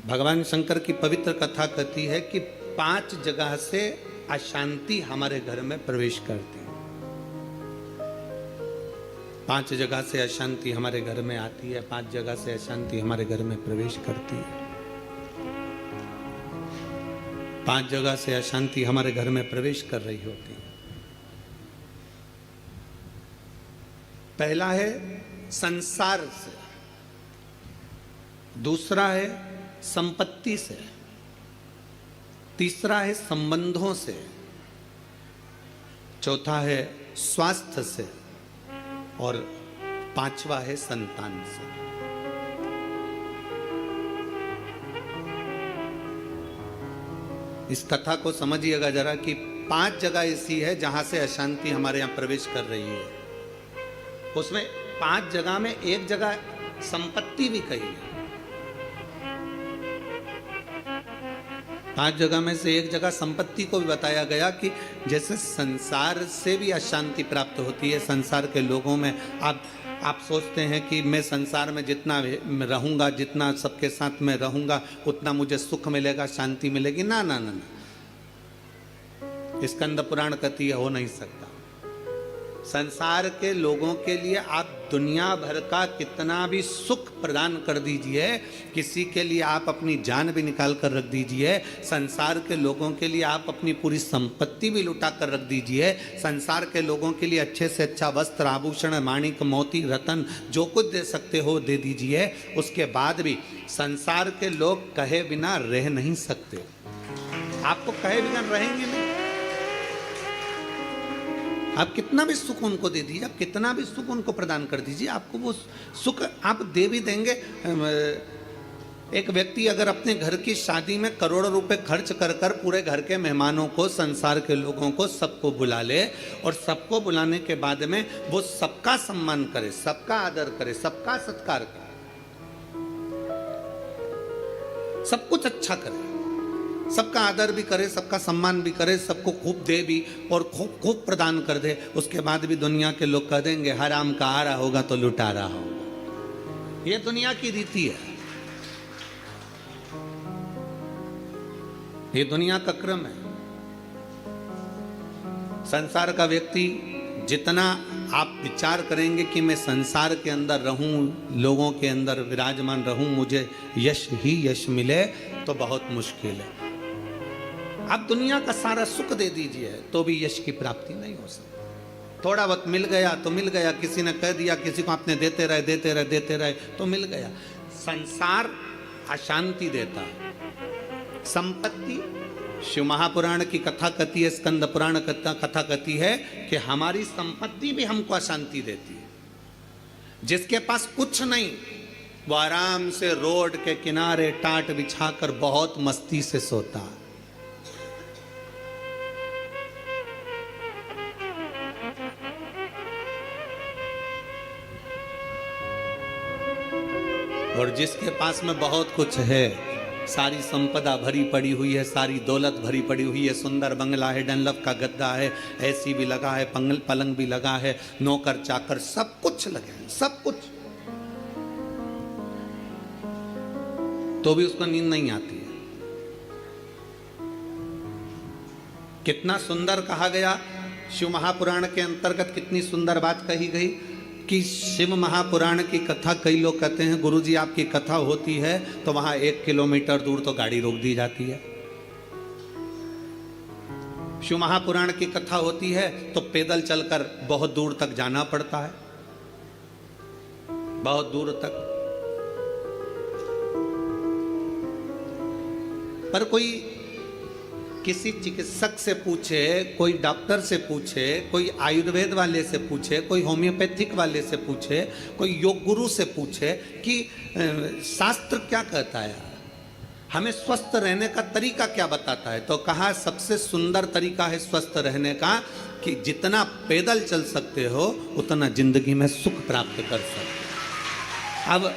भगवान शंकर की पवित्र कथा कहती है कि 5 जगह से अशांति हमारे घर में प्रवेश करती है। 5 जगह से अशांति हमारे घर में आती है, 5 जगह से अशांति हमारे घर में प्रवेश करती है। 5 जगह से अशांति हमारे घर में प्रवेश कर रही होती है। पहला है संसार से, दूसरा है संपत्ति से, तीसरा है संबंधों से, चौथा है स्वास्थ्य से और 5वां है संतान से। इस कथा को समझिएगा जरा कि 5 जगह ऐसी है जहां से अशांति हमारे यहां प्रवेश कर रही है। उसमें 5 जगह में एक जगह संपत्ति भी कही है। 5 जगह में से एक जगह संपत्ति को भी बताया गया कि जैसे संसार से भी अशांति प्राप्त होती है। संसार के लोगों में आप सोचते हैं कि मैं संसार में जितना रहूंगा, जितना सबके साथ में रहूंगा, उतना मुझे सुख मिलेगा, शांति मिलेगी। ना ना ना ना, स्कंद पुराण कहती है हो नहीं सकता। संसार के लोगों के लिए आप दुनिया भर का कितना भी सुख प्रदान कर दीजिए, किसी के लिए आप अपनी जान भी निकाल कर रख दीजिए, संसार के लोगों के लिए आप अपनी पूरी संपत्ति भी लुटा कर रख दीजिए, संसार के लोगों के लिए अच्छे से अच्छा वस्त्र, आभूषण, माणिक, मोती, रतन जो कुछ दे सकते हो दे दीजिए। उसके बाद भी संसार के लोग कहे बिना रह नहीं सकते। आपको कहे बिना रहेंगे नहीं। आप कितना भी सुख उनको दे दीजिए, आप कितना भी सुख उनको प्रदान कर दीजिए, आपको वो सुख आप दे भी देंगे। एक व्यक्ति अगर अपने घर की शादी में करोड़ों रुपए खर्च कर कर पूरे घर के मेहमानों को, संसार के लोगों को, सबको बुला ले और सबको बुलाने के बाद में वो सबका सम्मान करे, सबका आदर करे, सबका सत्कार करे, सब कुछ अच्छा करे, सबका आदर भी करे, सबका सम्मान भी करे, सबको खूब दे भी और खूब खूब प्रदान कर दे, उसके बाद भी दुनिया के लोग कह देंगे हराम का आ रहा होगा तो लुटा रहा होगा। ये दुनिया की रीति है, ये दुनिया का क्रम है। संसार का व्यक्ति जितना आप विचार करेंगे कि मैं संसार के अंदर रहूं, लोगों के अंदर विराजमान रहूं, मुझे यश ही यश मिले, तो बहुत मुश्किल है। आप दुनिया का सारा सुख दे दीजिए तो भी यश की प्राप्ति नहीं हो सकती। थोड़ा वक्त मिल गया तो मिल गया, किसी ने कह दिया, किसी को आपने देते रहे देते रहे देते रहे तो मिल गया। संसार अशांति देता है। संपत्ति, शिव महापुराण की कथा कहती है, स्कंद पुराण कथा कहती है कि हमारी संपत्ति भी हमको अशांति देती है। जिसके पास कुछ नहीं वो आराम से रोड के किनारे टाट बिछाकर बहुत मस्ती से सोता है। और जिसके पास में बहुत कुछ है, सारी संपदा भरी पड़ी हुई है, सारी दौलत भरी पड़ी हुई है, सुंदर बंगला है, डनलप का गद्दा है, एसी भी लगा है, पलंग भी लगा है, नौकर चाकर सब कुछ लगे हैं, सब कुछ, तो भी उसको नींद नहीं आती है। कितना सुंदर कहा गया शिव महापुराण के अंतर्गत, कितनी सुंदर बात कही गई कि शिव महापुराण की कथा, कई लोग कहते हैं गुरुजी आपकी कथा होती है तो वहां 1 किलोमीटर दूर तो गाड़ी रोक दी जाती है। शिव महापुराण की कथा होती है तो पैदल चलकर बहुत दूर तक जाना पड़ता है, बहुत दूर तक। पर कोई किसी चिकित्सक से पूछे, कोई डॉक्टर से पूछे, कोई आयुर्वेद वाले से पूछे, कोई होम्योपैथिक वाले से पूछे, कोई योग गुरु से पूछे कि शास्त्र क्या कहता है, हमें स्वस्थ रहने का तरीका क्या बताता है, तो कहा सबसे सुंदर तरीका है स्वस्थ रहने का कि जितना पैदल चल सकते हो उतना जिंदगी में सुख प्राप्त कर सकते। अब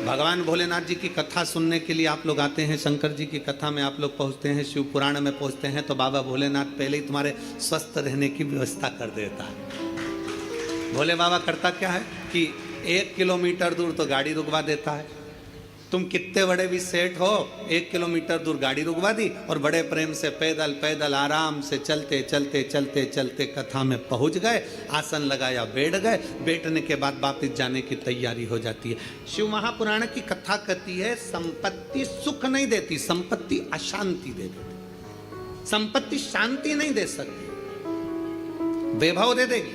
भगवान भोलेनाथ जी की कथा सुनने के लिए आप लोग आते हैं, शंकर जी की कथा में आप लोग पहुंचते हैं, शिव पुराण में पहुंचते हैं, तो बाबा भोलेनाथ पहले ही तुम्हारे स्वस्थ रहने की व्यवस्था कर देता है। भोले बाबा करता क्या है कि 1 किलोमीटर दूर तो गाड़ी रुकवा देता है, तुम कितने बड़े भी सेठ हो, 1 किलोमीटर दूर गाड़ी रुकवा दी और बड़े प्रेम से पैदल पैदल आराम से चलते चलते चलते चलते कथा में पहुंच गए, आसन लगाया, बैठ गए, बैठने के बाद वापस जाने की तैयारी हो जाती है। शिव महापुराण की कथा कहती है संपत्ति सुख नहीं देती, संपत्ति अशांति दे देती। संपत्ति शांति नहीं दे सकती, वैभव दे देगी।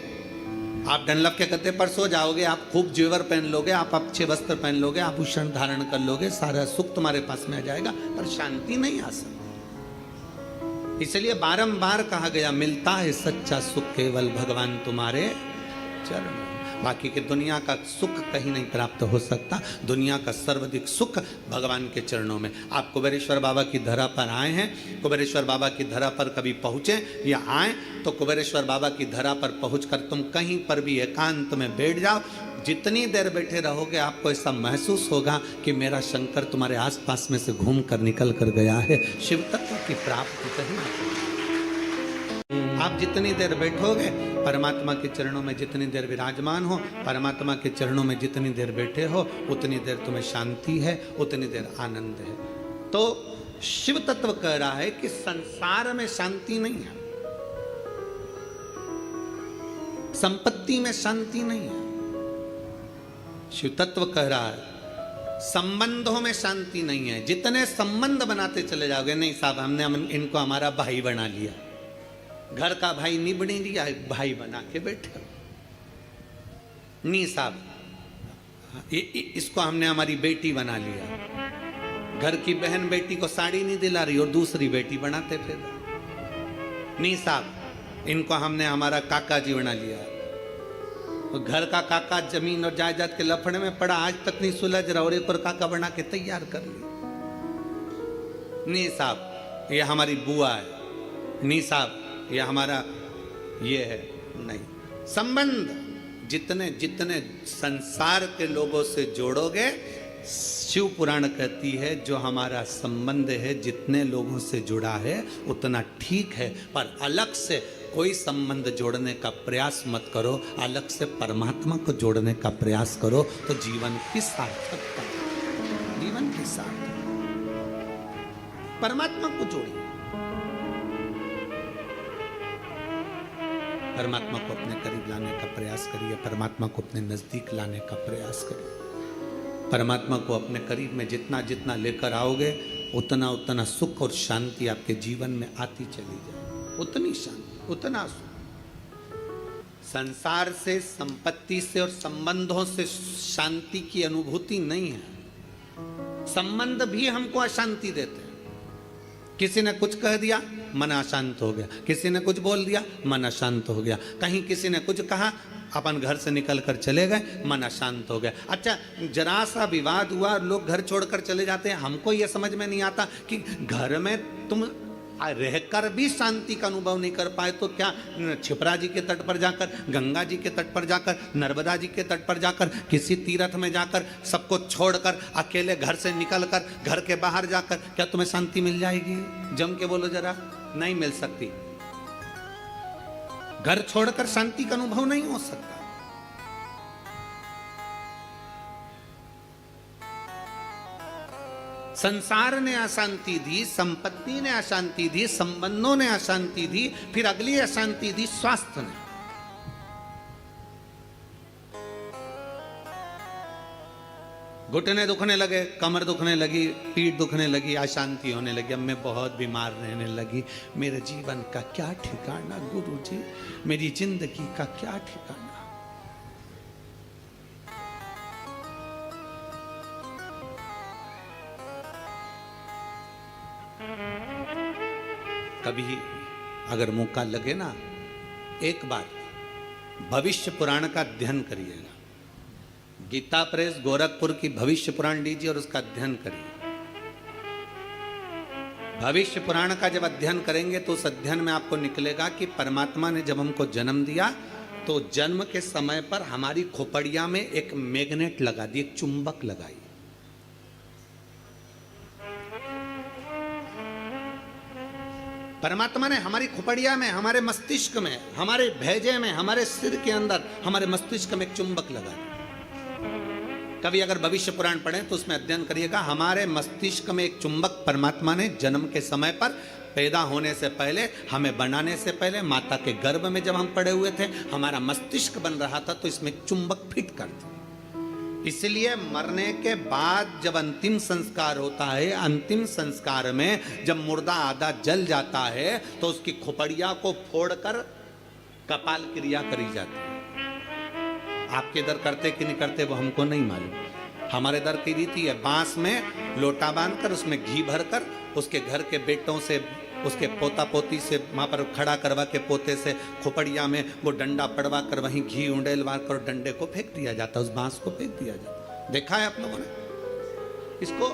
आप डनलप के गद्दे पर सो जाओगे, आप खूब जेवर पहन लोगे, आप अच्छे वस्त्र पहन लोगे, आभूषण धारण कर लोगे, सारा सुख तुम्हारे पास में आ जाएगा, पर शांति नहीं आ सकती। इसलिए बारंबार कहा गया, मिलता है सच्चा सुख केवल भगवान तुम्हारे चरण। बाकी के दुनिया का सुख कहीं नहीं प्राप्त हो सकता। दुनिया का सर्वाधिक सुख भगवान के चरणों में। आप कुबेरेश्वर बाबा की धरा पर आए हैं, कुबेरेश्वर बाबा की धरा पर कभी पहुँचे या आए तो कुबेरेश्वर बाबा की धरा पर पहुंचकर तुम कहीं पर भी एकांत में बैठ जाओ, जितनी देर बैठे रहोगे आपको ऐसा महसूस होगा कि मेरा शंकर तुम्हारे आसपास में से घूम कर निकल कर गया है। शिव तत्व की प्राप्ति कहीं आप जितनी देर बैठोगे, परमात्मा के चरणों में जितनी देर विराजमान हो, परमात्मा के चरणों में जितनी देर बैठे हो, उतनी देर तुम्हें शांति है, उतनी देर आनंद है। तो शिव तत्व कह रहा है कि संसार में शांति नहीं है, संपत्ति में शांति नहीं है। शिव तत्व कह रहा है संबंधों में शांति नहीं है। जितने संबंध बनाते चले जाओगे, नहीं साहब हमने इनको हमारा भाई बना लिया, घर का भाई नहीं बनी लिया, भाई बना के बैठे। नहीं साहब इसको हमने हमारी बेटी बना लिया, घर की बहन बेटी को साड़ी नहीं दिला रही और दूसरी बेटी बनाते फिर। नहीं साहब इनको हमने हमारा काका जी बना लिया, तो घर का काका जमीन और जायदाद के लफड़े में पड़ा, आज तक नहीं सुलझ रहा और एक और काका बना के तैयार कर लिया। नहीं साहब ये हमारी बुआ है, नहीं साहब ये हमारा ये है। नहीं, संबंध जितने जितने संसार के लोगों से जोड़ोगे, शिव पुराण कहती है जो हमारा संबंध है जितने लोगों से जुड़ा है उतना ठीक है, पर अलग से कोई संबंध जोड़ने का प्रयास मत करो। अलग से परमात्मा को जोड़ने का प्रयास करो तो जीवन की सार्थकता, जीवन की सार्थकता। परमात्मा को जोड़िए, परमात्मा को अपने करीब लाने का प्रयास करिए, परमात्मा को अपने नजदीक लाने का प्रयास करिए। परमात्मा को अपने करीब में जितना जितना लेकर आओगे, उतना उतना सुख और शांति आपके जीवन में आती चली जाए। उतनी शांति, उतना सुख। संसार से, संपत्ति से और संबंधों से शांति की अनुभूति नहीं है। संबंध भी हमको अशांति देते हैं। किसी ने कुछ कह दिया, मन अशांत हो गया, किसी ने कुछ बोल दिया, मन अशांत हो गया, कहीं किसी ने कुछ कहा, अपन घर से निकल कर चले गए, मन अशांत हो गया। अच्छा, जरा सा विवाद हुआ, लोग घर छोड़कर चले जाते हैं। हमको यह समझ में नहीं आता कि घर में तुम रहकर भी शांति का अनुभव नहीं कर पाए तो क्या छिपरा जी के तट पर जाकर, गंगा जी के तट पर जाकर, नर्मदा जी के तट पर जाकर, किसी तीर्थ में जाकर, सबको छोड़कर अकेले घर से निकलकर, घर के बाहर जाकर क्या तुम्हें शांति मिल जाएगी? जम के बोलो जरा, नहीं मिल सकती। घर छोड़कर शांति का अनुभव नहीं हो सकता। संसार ने अशांति दी, संपत्ति ने अशांति दी, संबंधों ने अशांति दी, फिर अगली अशांति दी स्वास्थ्य ने। घुटने दुखने लगे, कमर दुखने लगी, पीठ दुखने लगी, अशांति होने लगी, अब मैं बहुत बीमार रहने लगी। मेरे जीवन का क्या ठिकाना गुरुजी, मेरी जिंदगी का क्या ठिकाना। कभी अगर मौका लगे ना, एक बार भविष्य पुराण का अध्ययन करिएगा। गीता प्रेस गोरखपुर की भविष्य पुराण लीजिए और उसका अध्ययन करिए। भविष्य पुराण का जब अध्ययन करेंगे तो उस अध्ययन में आपको निकलेगा कि परमात्मा ने जब हमको जन्म दिया तो जन्म के समय पर हमारी खोपड़िया में एक मैग्नेट लगा दी, एक चुंबक लगाई। परमात्मा ने हमारी खोपड़िया में, हमारे मस्तिष्क में, हमारे भेजे में, हमारे सिर के अंदर, हमारे मस्तिष्क में एक चुंबक लगा दिया। कभी अगर भविष्य पुराण पढ़ें तो उसमें अध्ययन करिएगा, हमारे मस्तिष्क में एक चुंबक परमात्मा ने जन्म के समय पर, पैदा होने से पहले, हमें बनाने से पहले, माता के गर्भ में जब हम पड़े हुए थे, हमारा मस्तिष्क बन रहा था तो इसमें चुंबक फिट कर दिया। इसलिए मरने के बाद जब अंतिम संस्कार होता है, अंतिम संस्कार में जब मुर्दा आधा जल जाता है तो उसकी खोपड़िया को फोड़कर कपाल क्रिया करी जाती है। आपके इधर करते कि नहीं करते वो हमको नहीं मालूम। हमारे इधर की रीति है, बांस में लोटा बांधकर उसमें घी भरकर उसके घर के बेटों से, उसके पोता पोती से वहाँ पर खड़ा करवा के पोते से खोपड़िया में वो डंडा पड़वा कर वहीं घी उंडेलवा कर डंडे को फेंक दिया जाता, उस बांस को फेंक दिया जाता। देखा है आप लोगों ने इसको?